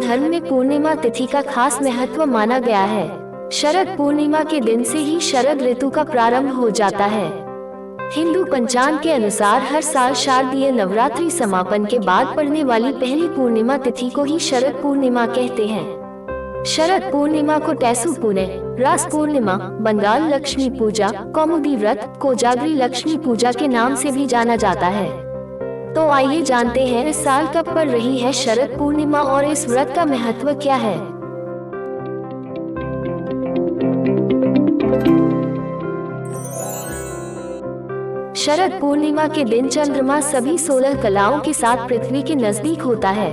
धर्म में पूर्णिमा तिथि का खास महत्व माना गया है। शरद पूर्णिमा के दिन से ही शरद ऋतु का प्रारंभ हो जाता है। हिंदू पंचांग के अनुसार हर साल शारदीय नवरात्रि समापन के बाद पड़ने वाली पहली पूर्णिमा तिथि को ही शरद पूर्णिमा कहते हैं। शरद पूर्णिमा को टैसु पुने, रास पूर्णिमा, बंगाल लक्ष्मी पूजा, कौमुदी व्रत, कोजागरी लक्ष्मी पूजा के नाम से भी जाना जाता है। तो आइए जानते हैं इस साल कब पड़ रही है शरद पूर्णिमा और इस व्रत का महत्व क्या है। शरद पूर्णिमा के दिन चंद्रमा सभी 16 कलाओं के साथ पृथ्वी के नजदीक होता है।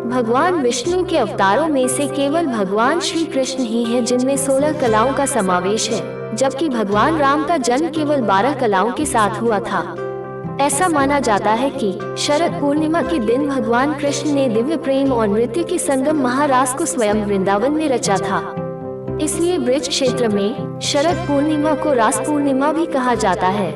भगवान विष्णु के अवतारों में से केवल भगवान श्री कृष्ण ही हैं जिनमें 16 कलाओं का समावेश है, जबकि भगवान राम का जन्म केवल 12 कलाओं के साथ हुआ था। ऐसा माना जाता है कि शरद पूर्णिमा के दिन भगवान कृष्ण ने दिव्य प्रेम और नृत्य के संगम महारास को स्वयं वृंदावन में रचा था। इसलिए ब्रज क्षेत्र में शरद पूर्णिमा को रास पूर्णिमा भी कहा जाता है।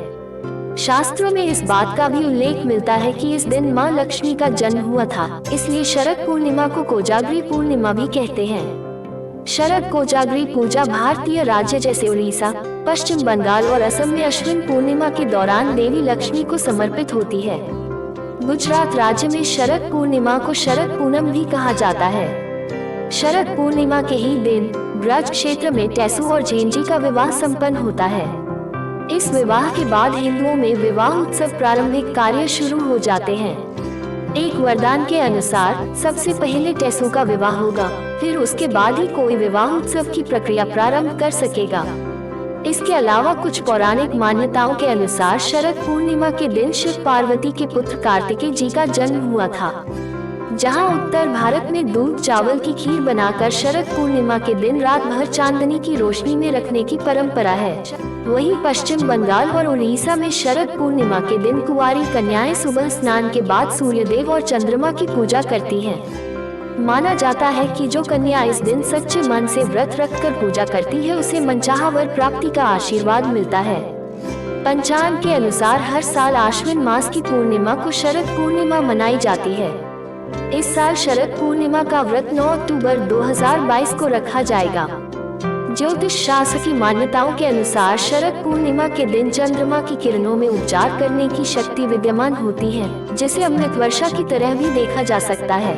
शास्त्रों में इस बात का भी उल्लेख मिलता है कि इस दिन मां लक्ष्मी का जन्म हुआ था, इसलिए शरद पूर्णिमा को कोजागरी पूर्णिमा भी कहते हैं। शरद कोजागरी पूजा भारतीय राज्य जैसे उड़ीसा, पश्चिम बंगाल और असम में अश्विन पूर्णिमा के दौरान देवी लक्ष्मी को समर्पित होती है। गुजरात राज्य में शरद पूर्णिमा को शरद पूनम भी कहा जाता है। शरद पूर्णिमा के ही दिन ब्रज क्षेत्र में टैसु और झेंजी का विवाह संपन्न होता है। इस विवाह के बाद हिंदुओं में विवाह उत्सव प्रारंभिक कार्य शुरू हो जाते हैं। एक वरदान के अनुसार सबसे पहले टैसु का विवाह होगा, फिर उसके बाद ही कोई विवाह उत्सव की प्रक्रिया प्रारंभ कर सकेगा। इसके अलावा कुछ पौराणिक मान्यताओं के अनुसार शरद पूर्णिमा के दिन शिव पार्वती के पुत्र कार्तिकेय जी का जन्म हुआ था। जहां उत्तर भारत में दूध चावल की खीर बनाकर शरद पूर्णिमा के दिन रात भर चांदनी की रोशनी में रखने की परंपरा है, वहीं पश्चिम बंगाल और उड़ीसा में शरद पूर्णिमा के दिन कुंवारी कन्याएं सुबह स्नान के बाद सूर्यदेव और चंद्रमा की पूजा करती हैं। माना जाता है कि जो कन्या इस दिन सच्चे मन से व्रत रखकर पूजा करती है उसे मनचाहा वर प्राप्ति का आशीर्वाद मिलता है। पंचांग के अनुसार हर साल आश्विन मास की पूर्णिमा को शरद पूर्णिमा मनाई जाती है। इस साल शरद पूर्णिमा का व्रत 9 अक्टूबर 2022 को रखा जाएगा। ज्योतिष शास्त्र की मान्यताओं के अनुसार शरद पूर्णिमा के दिन चंद्रमा की किरणों में उपचार करने की शक्ति विद्यमान होती है, जिसे अमृत वर्षा की तरह भी देखा जा सकता है।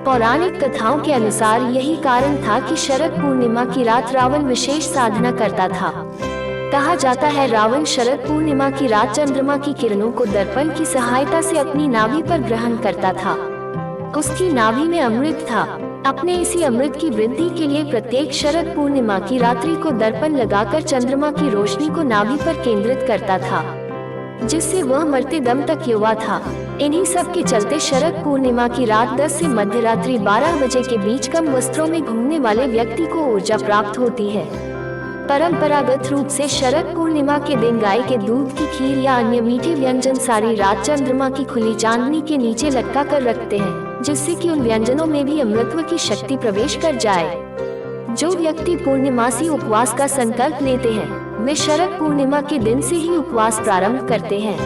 पौराणिक कथाओं के अनुसार यही कारण था कि शरद पूर्णिमा की रात रावण विशेष साधना करता था। कहा जाता है रावण शरद पूर्णिमा की रात चंद्रमा की किरणों को दर्पण की सहायता से अपनी नाभि पर ग्रहण करता था। उसकी नाभि में अमृत था। अपने इसी अमृत की वृद्धि के लिए प्रत्येक शरद पूर्णिमा की रात्रि को दर्पण लगाकर चंद्रमा की रोशनी को नाभि पर केंद्रित करता था, जिससे वह मरते दम तक युवा था। इन्हीं सब के चलते शरद पूर्णिमा की रात 10 से मध्य रात्रि 12 बजे के बीच कम वस्त्रों में घूमने वाले व्यक्ति को ऊर्जा प्राप्त होती है। परंपरागत रूप से शरद पूर्णिमा के दिन गाय के दूध की खीर या अन्य मीठे व्यंजन सारी रात चंद्रमा की खुली चांदनी के नीचे लटका कर रखते हैं, जिससे कि उन व्यंजनों में भी अमृतत्व की शक्ति प्रवेश कर जाए। जो व्यक्ति पूर्णिमासी उपवास का संकल्प लेते हैं, वे शरद पूर्णिमा के दिन से ही उपवास प्रारंभ करते हैं।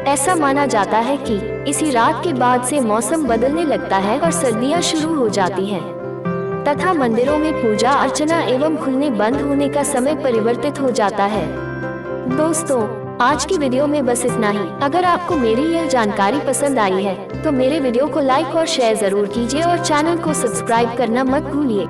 ऐसा माना जाता है कि इसी रात के बाद से मौसम बदलने लगता है और सर्दियां शुरू हो जाती हैं, तथा मंदिरों में पूजा अर्चना एवं खुलने बंद होने का समय परिवर्तित हो जाता है। दोस्तों, आज की वीडियो में बस इतना ही। अगर आपको मेरी यह जानकारी पसंद आई है तो मेरे वीडियो को लाइक और शेयर जरूर कीजिए और चैनल को सब्सक्राइब करना मत भूलिए।